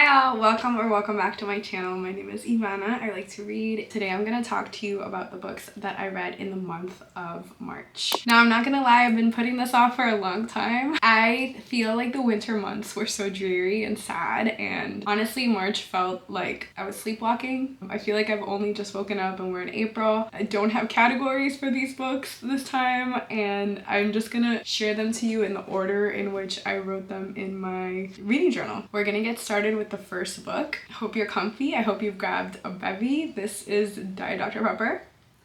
Hi all, welcome back to my channel. My name is Ivana. I like to read. Today I'm gonna talk to you about the books that I read in the month of March. Now I'm not gonna lie, I've been putting this off for a long time. I feel like the winter months were so dreary and sad, and honestly March felt like I was sleepwalking. I feel like I've only just woken up and we're in April. I don't have categories for these books this time, and I'm just gonna share them to you in the order in which I wrote them in my reading journal. We're gonna get started with the first book. Hope you're comfy. I hope you've grabbed a bevy. This is Diet Dr. Pepper.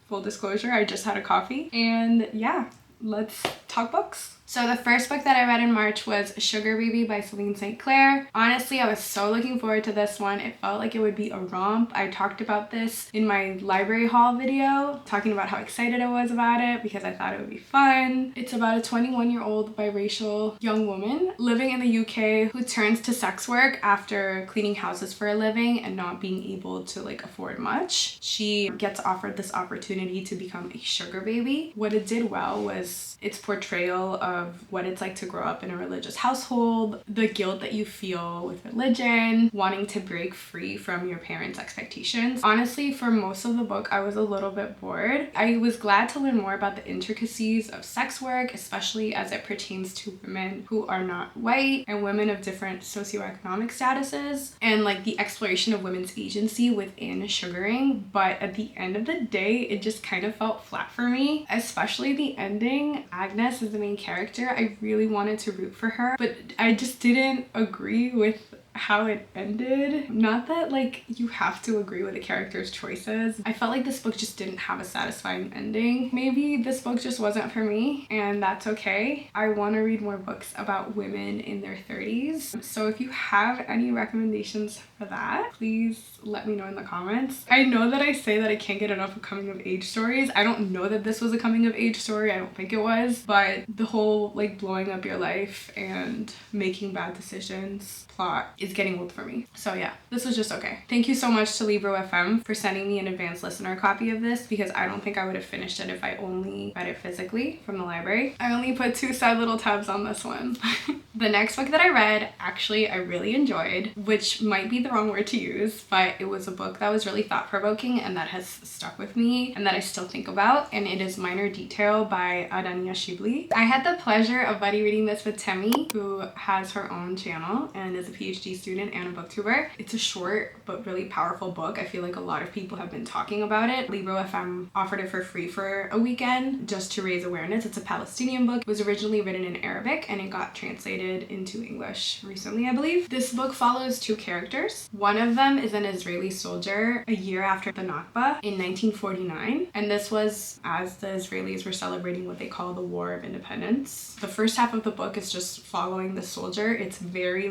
Full disclosure, I just had a coffee. And yeah, let's talk books. So the first book that I read in March was Sugar Baby by Celine St. Clair. Honestly, I was so looking forward to this one. It felt like it would be a romp. I talked about this in my library haul video, talking about how excited I was about it because I thought it would be fun. It's about a 21-year-old biracial young woman living in the UK who turns to sex work after cleaning houses for a living and not being able to afford much. She gets offered this opportunity to become a sugar baby. What it did well was its portrayal of what it's like to grow up in a religious household, the guilt that you feel with religion, wanting to break free from your parents' expectations. Honestly, for most of the book, I was a little bit bored. I was glad to learn more about the intricacies of sex work, especially as it pertains to women who are not white and women of different socioeconomic statuses, and the exploration of women's agency within sugaring. But at the end of the day, it just kind of felt flat for me, especially the ending. Agnes is the main character. I really wanted to root for her, but I just didn't agree with how it ended. Not that you have to agree with the character's choices. I felt like this book just didn't have a satisfying ending. Maybe this book just wasn't for me, and that's okay. I want to read more books about women in their 30s. So if you have any recommendations for that, please let me know in the comments. I know that I say that I can't get enough of coming of age stories. I don't know that this was a coming of age story. I don't think it was, but the whole blowing up your life and making bad decisions plot is getting old for me. So yeah, this was just okay. Thank you so much to Libro FM for sending me an advanced listener copy of this, because I don't think I would have finished it if I only read it physically from the library. I only put 2 sad little tabs on this one. The next book that I read, actually I really enjoyed, which might be the wrong word to use, but it was a book that was really thought-provoking and that has stuck with me and that I still think about, and it is Minor Detail by Adania Shibli. I had the pleasure of buddy reading this with Temi, who has her own channel and is a PhD student and a booktuber. It's a short but really powerful book. I feel like a lot of people have been talking about it. Libro FM offered it for free for a weekend just to raise awareness. It's a Palestinian book. It was originally written in Arabic and it got translated into English recently, I believe. This book follows 2 characters. One of them is an Israeli soldier a year after the Nakba in 1949, and this was as the Israelis were celebrating what they call the War of Independence. The first half of the book is just following the soldier. It's very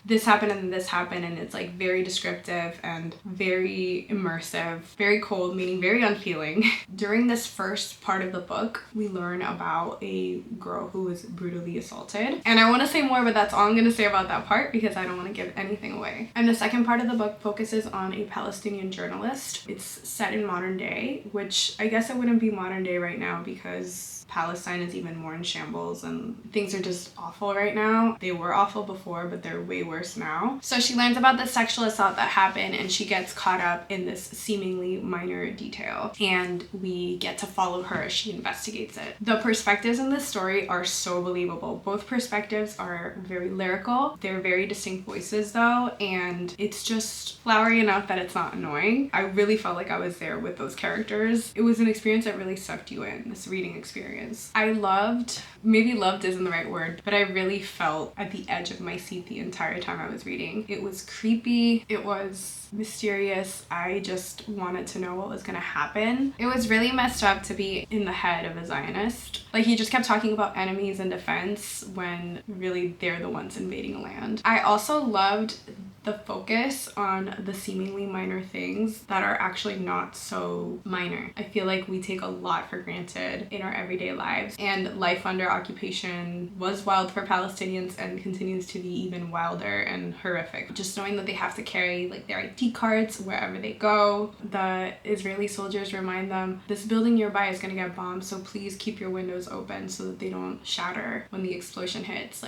this happened and this happened, and it's very descriptive and very immersive, very cold, meaning very unfeeling. During this first part of the book, we learn about a girl who was brutally assaulted, and I want to say more, but that's all I'm going to say about that part because I don't want to give anything away. And the second part of the book focuses on a Palestinian journalist. It's set in modern day, which I guess it wouldn't be modern day right now because Palestine is even more in shambles and things are just awful right now. They were awful before, but they're way worse now. So she learns about the sexual assault that happened and she gets caught up in this seemingly minor detail, and we get to follow her as she investigates it. The perspectives in this story are so believable. Both perspectives are very lyrical. They're very distinct voices though, and it's just flowery enough that it's not annoying. I really felt like I was there with those characters. It was an experience that really sucked you in, this reading experience. I loved, maybe loved isn't the right word, but I really felt at the edge of my seat the entire time I was reading. It was creepy. It was mysterious. I just wanted to know what was gonna happen. It was really messed up to be in the head of a Zionist. He just kept talking about enemies and defense when really they're the ones invading a land. I also loved the focus on the seemingly minor things that are actually not so minor. I feel like we take a lot for granted in our everyday lives, and life under occupation was wild for Palestinians and continues to be even wilder and horrific. Just knowing that they have to carry their ID cards wherever they go. The Israeli soldiers remind them, this building nearby is gonna get bombed, so please keep your windows open so that they don't shatter when the explosion hits.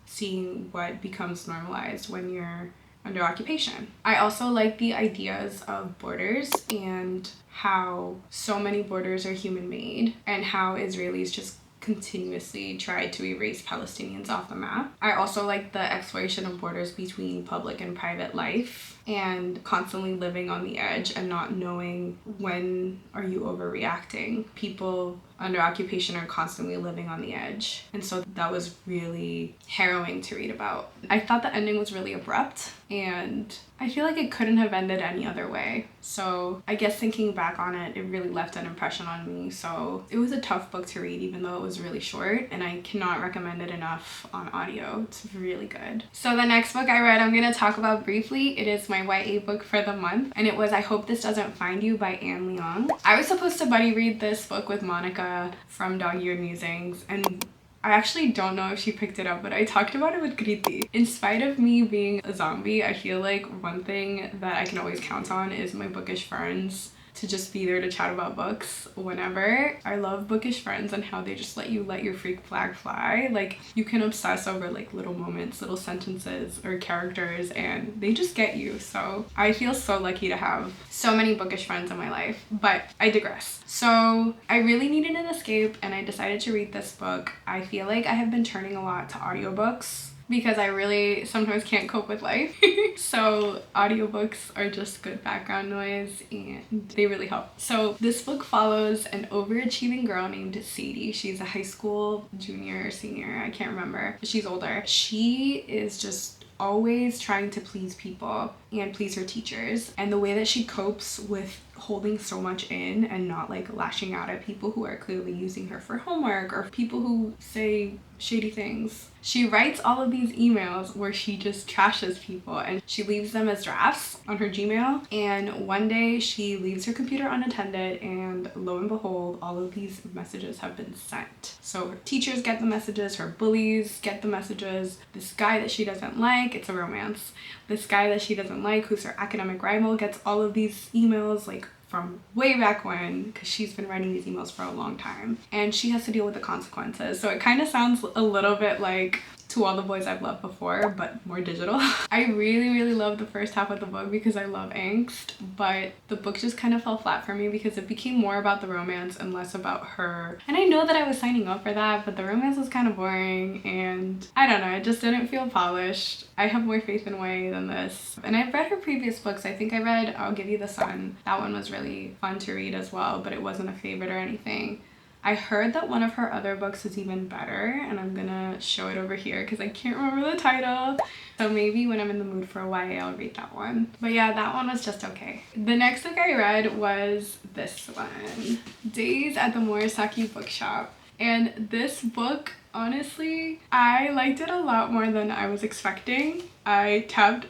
Seeing what becomes normalized when you're under occupation. I also like the ideas of borders and how so many borders are human-made and how Israelis just continuously tried to erase Palestinians off the map. I also like the exploration of borders between public and private life and constantly living on the edge and not knowing when are you overreacting. People under occupation are constantly living on the edge, and so that was really harrowing to read about. I thought the ending was really abrupt, and I feel like it couldn't have ended any other way. So I guess thinking back on it, it really left an impression on me. So it was a tough book to read, even though it was really short, and I cannot recommend it enough on audio. It's really good. So the next book I read, I'm going to talk about briefly. It is my YA book for the month, and it was I Hope This Doesn't Find You by Ann Liang. I was supposed to buddy read this book with Monika from Dog-Eared Musings, and I actually don't know if she picked it up, but I talked about it with Kriti. In spite of me being a zombie, I feel like one thing that I can always count on is my bookish friends to just be there to chat about books whenever. I love bookish friends and how they just let you let your freak flag fly. Like, you can obsess over like little moments, little sentences or characters, and they just get you. So I feel so lucky to have so many bookish friends in my life, but I digress. So I really needed an escape and I decided to read this book. I feel like I have been turning a lot to audiobooks because I really sometimes can't cope with life. So audiobooks are just good background noise and they really help. So this book follows an overachieving girl named Sadie. She's a high school junior or senior, I can't remember. She's older. She is just always trying to please people and please her teachers, and the way that she copes with holding so much in and not like lashing out at people who are clearly using her for homework or people who say shady things. She writes all of these emails where she just trashes people and she leaves them as drafts on her Gmail, and one day she leaves her computer unattended and lo and behold, all of these messages have been sent. So her teachers get the messages, her bullies get the messages, this guy that she doesn't like, it's a romance, this guy that she doesn't like who's her academic rival gets all of these emails like from way back when, because she's been writing these emails for a long time and she has to deal with the consequences. So it kind of sounds a little bit like To All the Boys I've Loved Before, but more digital. I really love the first half of the book because I love angst, but the book just kind of fell flat for me because it became more about the romance and less about her. And I know that I was signing up for that, but the romance was kind of boring and I don't know, it just didn't feel polished. I have more faith in YA than this. And I've read her previous books. I think I read I'll Give You the Sun. That one was really fun to read as well, but it wasn't a favorite or anything. I heard that one of her other books is even better, and I'm gonna show it over here because I can't remember the title. So maybe when I'm in the mood for a YA, I'll read that one. But yeah, that one was just okay. The next book I read was this one, Days at the Morisaki Bookshop. And this book, honestly, I liked it a lot more than I was expecting. I tabbed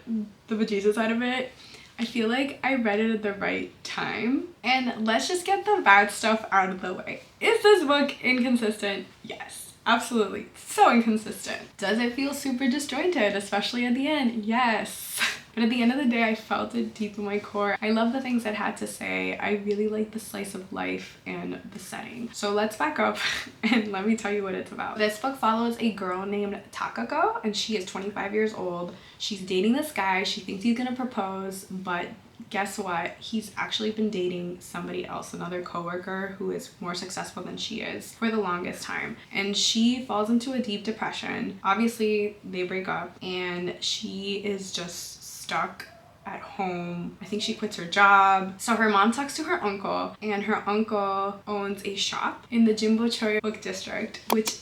the bejesus out of it. I feel like I read it at the right time. And let's just get the bad stuff out of the way. Is this book inconsistent? Yes, absolutely. So inconsistent. Does it feel super disjointed, especially at the end? Yes. But at the end of the day, I felt it deep in my core. I love the things it had to say. I really like the slice of life and the setting. So let's back up and let me tell you what it's about. This book follows a girl named Takako, and she is 25 years old. She's dating this guy. She thinks he's gonna propose, but guess what? He's actually been dating somebody else, another coworker who is more successful than she is for the longest time. And she falls into a deep depression. Obviously, they break up and she is just stuck at home. I think she quits her job. So her mom talks to her uncle, and her uncle owns a shop in the Jimbochoyo book district, which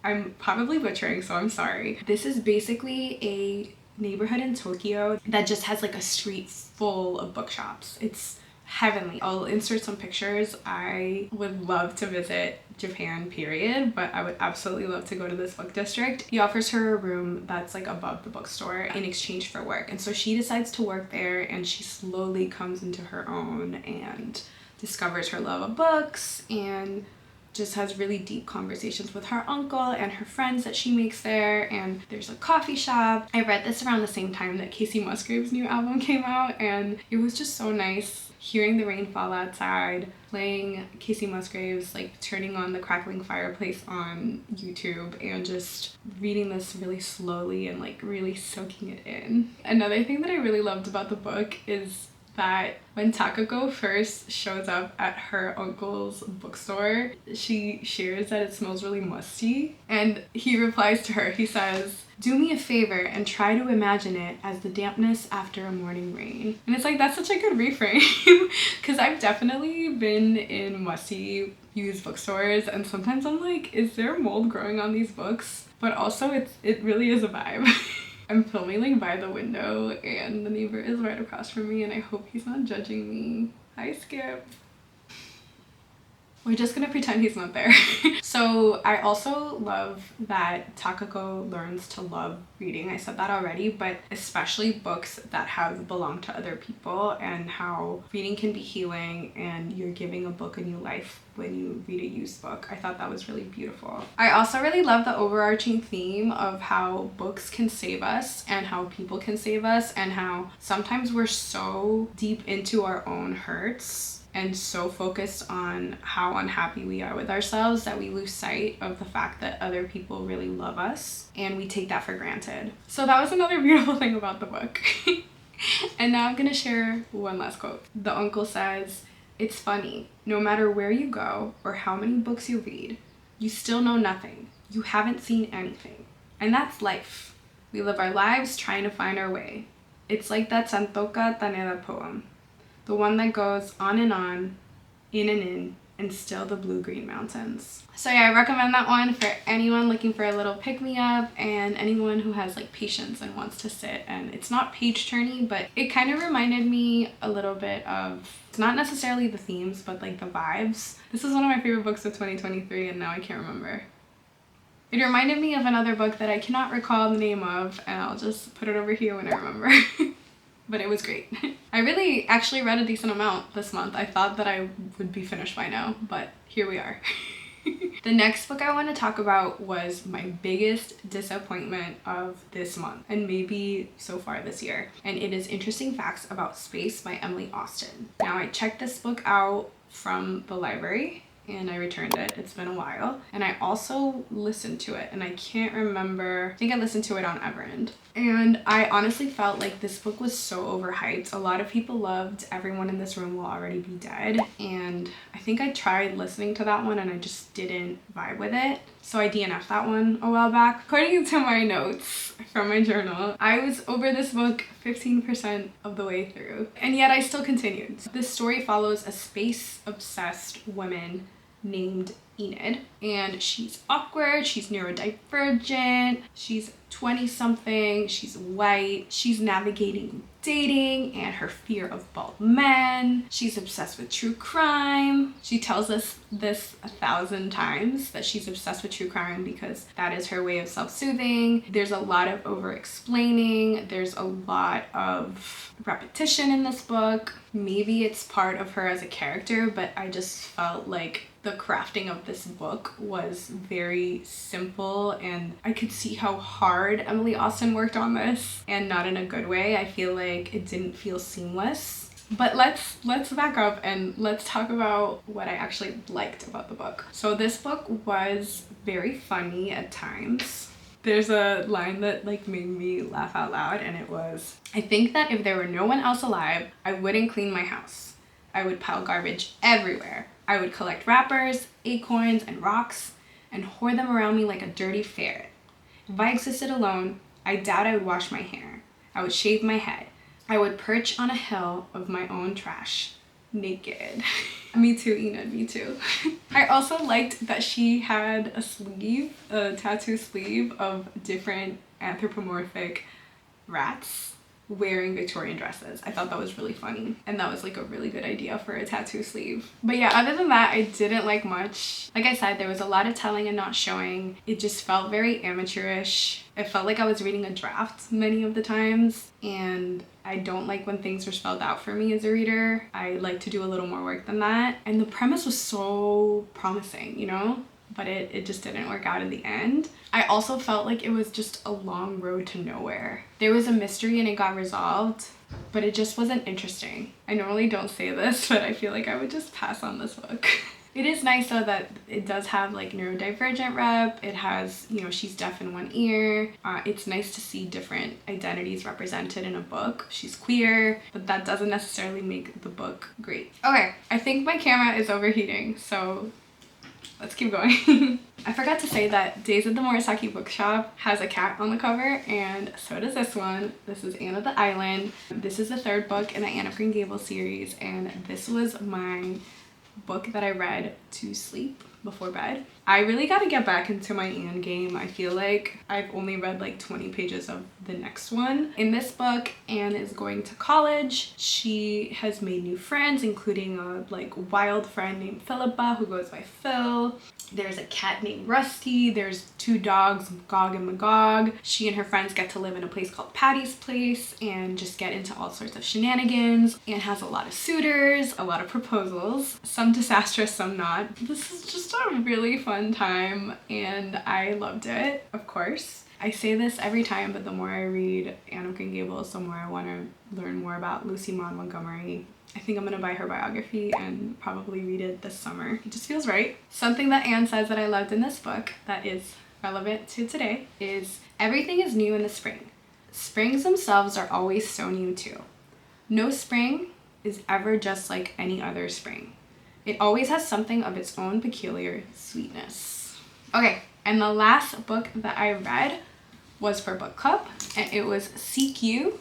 I'm probably butchering, so I'm sorry. This is basically a neighborhood in Tokyo that just has like a street full of bookshops. It's heavenly. I'll insert some pictures. I would love to visit Japan, period, but I would absolutely love to go to this book district. He offers her a room that's like above the bookstore in exchange for work, and so she decides to work there, and she slowly comes into her own and discovers her love of books and just has really deep conversations with her uncle and her friends that she makes there, and there's a coffee shop. I read this around the same time that Casey Musgrave's new album came out, and it was just so nice hearing the rain fall outside, playing Casey Musgrave's, like turning on the crackling fireplace on YouTube and just reading this really slowly and like really soaking it in. Another thing that I really loved about the book is that when Takako first shows up at her uncle's bookstore, she shares that it smells really musty, and he replies to her, he says, "Do me a favor and try to imagine it as the dampness after a morning rain." And it's like, that's such a good reframe, because I've definitely been in musty used bookstores, and sometimes I'm like, is there mold growing on these books? But also it really is a vibe. I'm filming like by the window and the neighbor is right across from me, and I hope he's not judging me. Hi, Skip. We're just gonna pretend he's not there. So I also love that Takako learns to love reading. I said that already, but especially books that have belonged to other people, and how reading can be healing and you're giving a book a new life when you read a used book. I thought that was really beautiful. I also really love the overarching theme of how books can save us and how people can save us, and how sometimes we're so deep into our own hurts and so focused on how unhappy we are with ourselves that we lose sight of the fact that other people really love us, and we take that for granted. So that was another beautiful thing about the book. And now I'm gonna share one last quote. The uncle says, "It's funny, no matter where you go or how many books you read, you still know nothing. You haven't seen anything. And that's life. We live our lives trying to find our way. It's like that Santoka Taneda poem. The one that goes on, in, and still the blue-green mountains." So yeah, I recommend that one for anyone looking for a little pick-me-up, and anyone who has like patience and wants to sit. And it's not page-turny, but it kind of reminded me a little bit of, it's not necessarily the themes, but like the vibes. This is one of my favorite books of 2023, and now I can't remember. It reminded me of another book that I cannot recall the name of, and I'll just put it over here when I remember. But it was great. I really actually read a decent amount this month. I thought that I would be finished by now, but here we are. The next book I want to talk about was my biggest disappointment of this month, and maybe so far this year. And it is Interesting Facts About Space by Emily Austen. Now, I checked this book out from the library and I returned it. It's been a while. And I also listened to it, and I can't remember, I think I listened to it on Everend. And I honestly felt like this book was so overhyped. A lot of people loved Everyone in This Room Will Already Be Dead, and I think I tried listening to that one and I just didn't vibe with it. So I DNF'd that one a while back. According to my notes from my journal, I was over this book 15% of the way through, and yet I still continued. This story follows a space-obsessed woman named Enid, and she's awkward, she's neurodivergent, she's 20-something, she's white, she's navigating dating and her fear of bald men, she's obsessed with true crime. She tells us this 1,000 times that she's obsessed with true crime because that is her way of self-soothing. There's a lot of over-explaining, there's a lot of repetition in this book. Maybe it's part of her as a character, but I just felt like the crafting of this book was very simple, and I could see how hard Emily Austen worked on this, and not in a good way. I feel like it didn't feel seamless. But let's back up and let's talk about what I actually liked about the book. So this book was very funny at times. There's a line that like made me laugh out loud, and it was, "I think that if there were no one else alive, I wouldn't clean my house. I would pile garbage everywhere. I would collect wrappers, acorns, and rocks, and hoard them around me like a dirty ferret. If I existed alone, I doubt I would wash my hair. I would shave my head. I would perch on a hill of my own trash, naked." Me too, Enid, me too. I also liked that she had a sleeve, a tattoo sleeve of different anthropomorphic rats wearing Victorian dresses. I thought that was really funny, and that was like a really good idea for a tattoo sleeve. But yeah, other than that, I didn't like much. Like I said, there was a lot of telling and not showing. It just felt very amateurish. It felt like I was reading a draft many of the times, and I don't like when things are spelled out for me as a reader. I like to do a little more work than that. And the premise was so promising, you know? But it just didn't work out in the end. I also felt like it was just a long road to nowhere. There was a mystery and it got resolved, but it just wasn't interesting. I normally don't say this, but I feel like I would just pass on this book. It is nice though that it does have like neurodivergent rep. It has, you know, she's deaf in one ear. It's nice to see different identities represented in a book. She's queer, but that doesn't necessarily make the book great. Okay, I think my camera is overheating, so let's keep going. I forgot to say that Days at the Morisaki Bookshop has a cat on the cover, and so does this one. This is Anne of the Island. This is the third book in the Anne of Green Gables series, and this was my book that I read to sleep before bed. I really got to get back into my Anne game. I feel like I've only read like 20 pages of the next one. In this book, Anne is going to college. She has made new friends, including a like wild friend named Philippa who goes by Phil. There's a cat named Rusty. There's two dogs, Gog and Magog. She and her friends get to live in a place called Patty's Place and just get into all sorts of shenanigans. Anne has a lot of suitors, a lot of proposals, some disastrous, some not. This is just a really fun time and I loved it, of course. I say this every time, but the more I read Anne of Green Gables, the more I want to learn more about Lucy Maud Montgomery. I think I'm gonna buy her biography and probably read it this summer. It just feels right. Something that Anne says that I loved in this book that is relevant to today is everything is new in the spring. Springs themselves are always so new too. No spring is ever just like any other spring. It always has something of its own peculiar sweetness. Okay, and the last book that I read was for book club, and it was Seek You,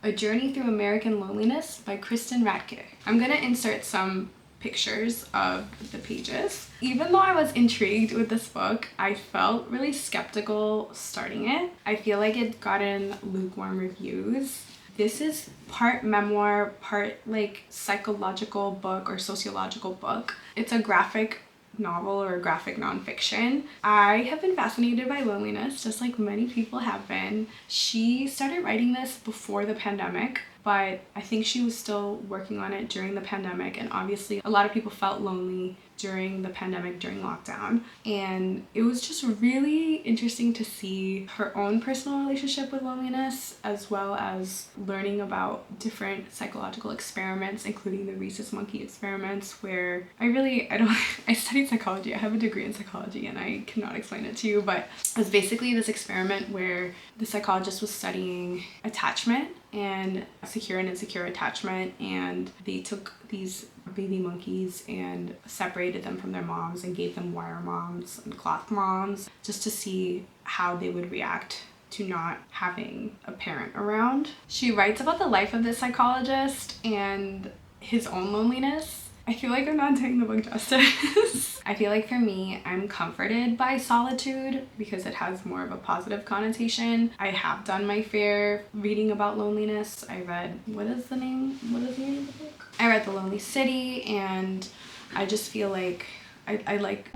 A Journey Through American Loneliness by Kristen Radke. I'm gonna insert some pictures of the pages. Even though I was intrigued with this book, I felt really skeptical starting it. I feel like it gotten lukewarm reviews. This is part memoir, part like psychological book or sociological book. It's a graphic novel or graphic nonfiction. I have been fascinated by loneliness, just like many people have been. She started writing this before the pandemic, but I think she was still working on it during the pandemic, and obviously a lot of people felt lonely during the pandemic, during lockdown, and it was just really interesting to see her own personal relationship with loneliness, as well as learning about different psychological experiments, including the rhesus monkey experiments, where I studied psychology. I have a degree in psychology and I cannot explain it to you, but it was basically this experiment where the psychologist was studying attachment and secure and insecure attachment, and they took these baby monkeys and separated them from their moms and gave them wire moms and cloth moms just to see how they would react to not having a parent around. She writes about the life of this psychologist and his own loneliness. I feel like I'm not doing the book justice. I feel like for me, I'm comforted by solitude because it has more of a positive connotation. I have done my fair reading about loneliness. I read, what is the name of the book? I read The Lonely City, and I just feel like I like...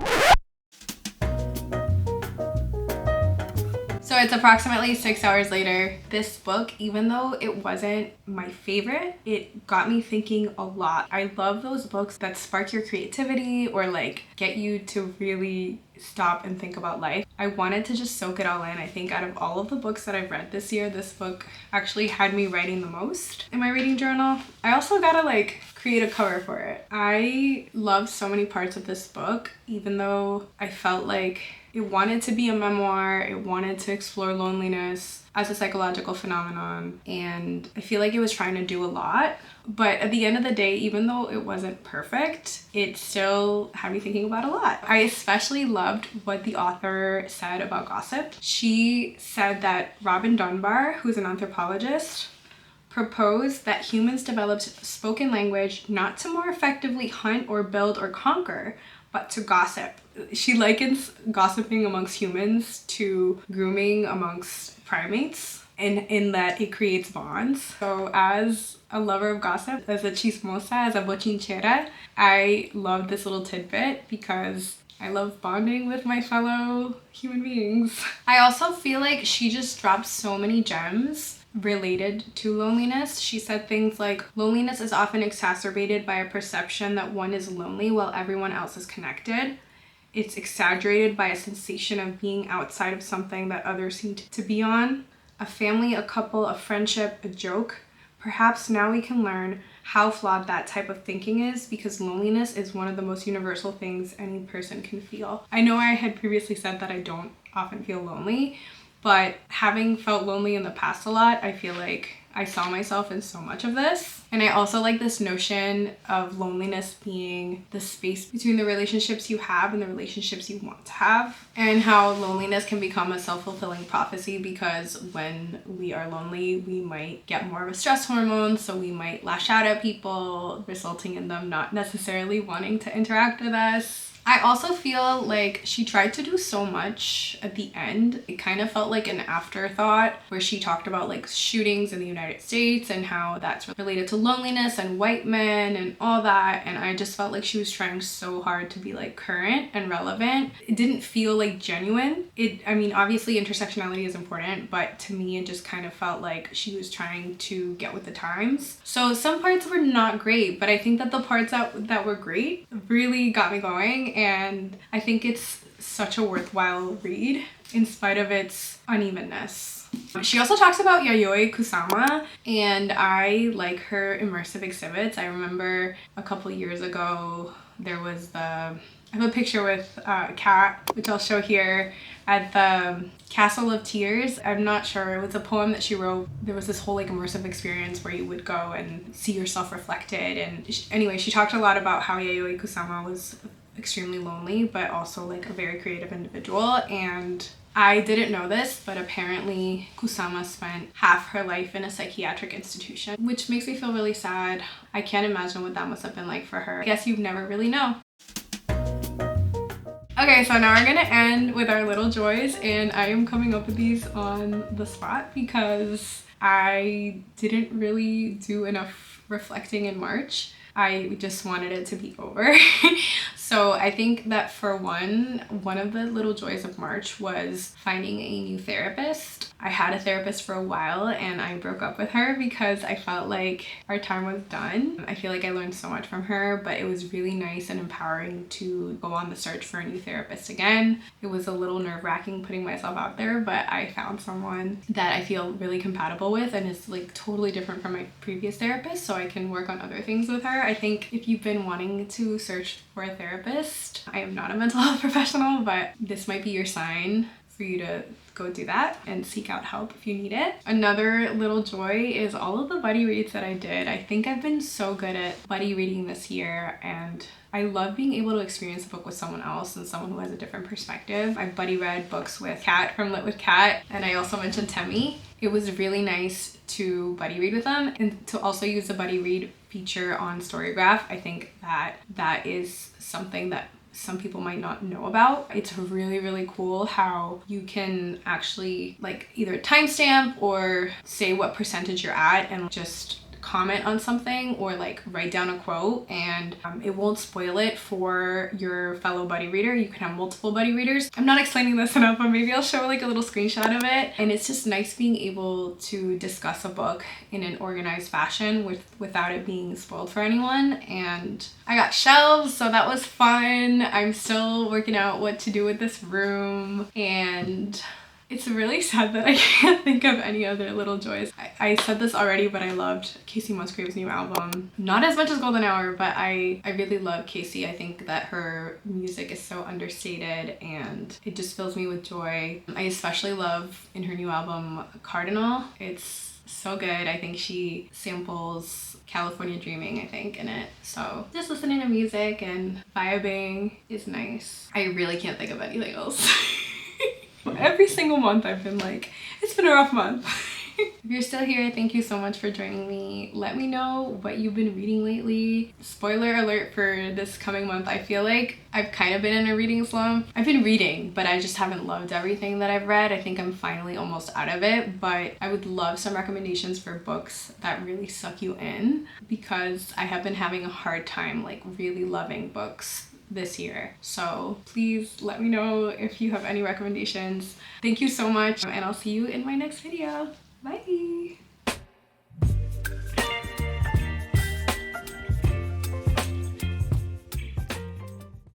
So it's approximately 6 hours later. This book, even though it wasn't my favorite, it got me thinking a lot. I love those books that spark your creativity or like get you to really stop and think about life. I wanted to just soak it all in. I think out of all of the books that I've read this year, this book actually had me writing the most in my reading journal. I also gotta like create a cover for it. I loved so many parts of this book, even though I felt like it wanted to be a memoir, it wanted to explore loneliness as a psychological phenomenon, and I feel like it was trying to do a lot. But at the end of the day, even though it wasn't perfect, it still had me thinking about a lot. I especially loved what the author said about gossip. She said that Robin Dunbar, who's an anthropologist, proposed that humans developed spoken language not to more effectively hunt or build or conquer, but to gossip. She likens gossiping amongst humans to grooming amongst primates, in that it creates bonds. So as a lover of gossip, as a chismosa, as a bochinchera, I love this little tidbit because I love bonding with my fellow human beings. I also feel like she just dropped so many gems related to loneliness. She said things like, loneliness is often exacerbated by a perception that one is lonely while everyone else is connected. It's exaggerated by a sensation of being outside of something that others seem to be on. A family, a couple, a friendship, a joke. Perhaps now we can learn how flawed that type of thinking is, because loneliness is one of the most universal things any person can feel. I know I had previously said that I don't often feel lonely, but having felt lonely in the past a lot, I feel like I saw myself in so much of this. And I also like this notion of loneliness being the space between the relationships you have and the relationships you want to have, and how loneliness can become a self-fulfilling prophecy, because when we are lonely, we might get more of a stress hormone, so we might lash out at people, resulting in them not necessarily wanting to interact with us. I also feel like she tried to do so much at the end. It kind of felt like an afterthought, where she talked about like shootings in the United States and how that's related to loneliness and white men and all that. And I just felt like she was trying so hard to be like current and relevant. It didn't feel like genuine. I mean, obviously intersectionality is important, but to me it just kind of felt like she was trying to get with the times. So some parts were not great, but I think that the parts that were great really got me going. And I think it's such a worthwhile read in spite of its unevenness. She also talks about Yayoi Kusama, and I like her immersive exhibits. I remember a couple years ago there was I have a picture with a cat, which I'll show here, at the Castle of Tears. I'm not sure, it was a poem that she wrote. There was this whole like immersive experience where you would go and see yourself reflected. And anyway, she talked a lot about how Yayoi Kusama was extremely lonely, but also like a very creative individual. And I didn't know this, but apparently Kusama spent half her life in a psychiatric institution, which makes me feel really sad. I can't imagine what that must have been like for her. I guess you never really know. Okay, so now we're gonna end with our little joys, and I am coming up with these on the spot because I didn't really do enough reflecting in March. I just wanted it to be over. So I think that for one of the little joys of March was finding a new therapist. I had a therapist for a while and I broke up with her because I felt like our time was done. I feel like I learned so much from her, but it was really nice and empowering to go on the search for a new therapist again. It was a little nerve-wracking putting myself out there, but I found someone that I feel really compatible with and is like totally different from my previous therapist, so I can work on other things with her. I think if you've been wanting to search for a therapist, I am not a mental health professional, but this might be your sign for you to go do that and seek out help if you need it. Another little joy is all of the buddy reads that I did. I think I've been so good at buddy reading this year, and I love being able to experience a book with someone else and someone who has a different perspective. I buddy read books with Kat from Lit with Kat, and I also mentioned Temi. It was really nice to buddy read with them and to also use the buddy read feature on Storygraph. I think that is something that some people might not know about. It's really, really cool how you can actually like either timestamp or say what percentage you're at and just comment on something or like write down a quote, and it won't spoil it for your fellow buddy reader. You can have multiple buddy readers. I'm not explaining this enough, but maybe I'll show like a little screenshot of it. And it's just nice being able to discuss a book in an organized fashion without it being spoiled for anyone. And I got shelves, so that was fun. I'm still working out what to do with this room, and it's really sad that I can't think of any other little joys. I said this already, but I loved Casey Musgrave's new album. Not as much as Golden Hour, but I really love Casey. I think that her music is so understated and it just fills me with joy. I especially love in her new album, Cardinal. It's so good. I think she samples California Dreaming, I think, in it. So just listening to music and vibing is nice. I really can't think of anything else. Every single month I've been like, it's been a rough month. If you're still here, thank you so much for joining me. Let me know what you've been reading lately. Spoiler alert for this coming month, I feel like I've kind of been in a reading slump. I've been reading, but I just haven't loved everything that I've read. I think I'm finally almost out of it, but I would love some recommendations for books that really suck you in, because I have been having a hard time like really loving books this year. So please let me know if you have any recommendations. Thank you so much, and I'll see you in my next video. Bye!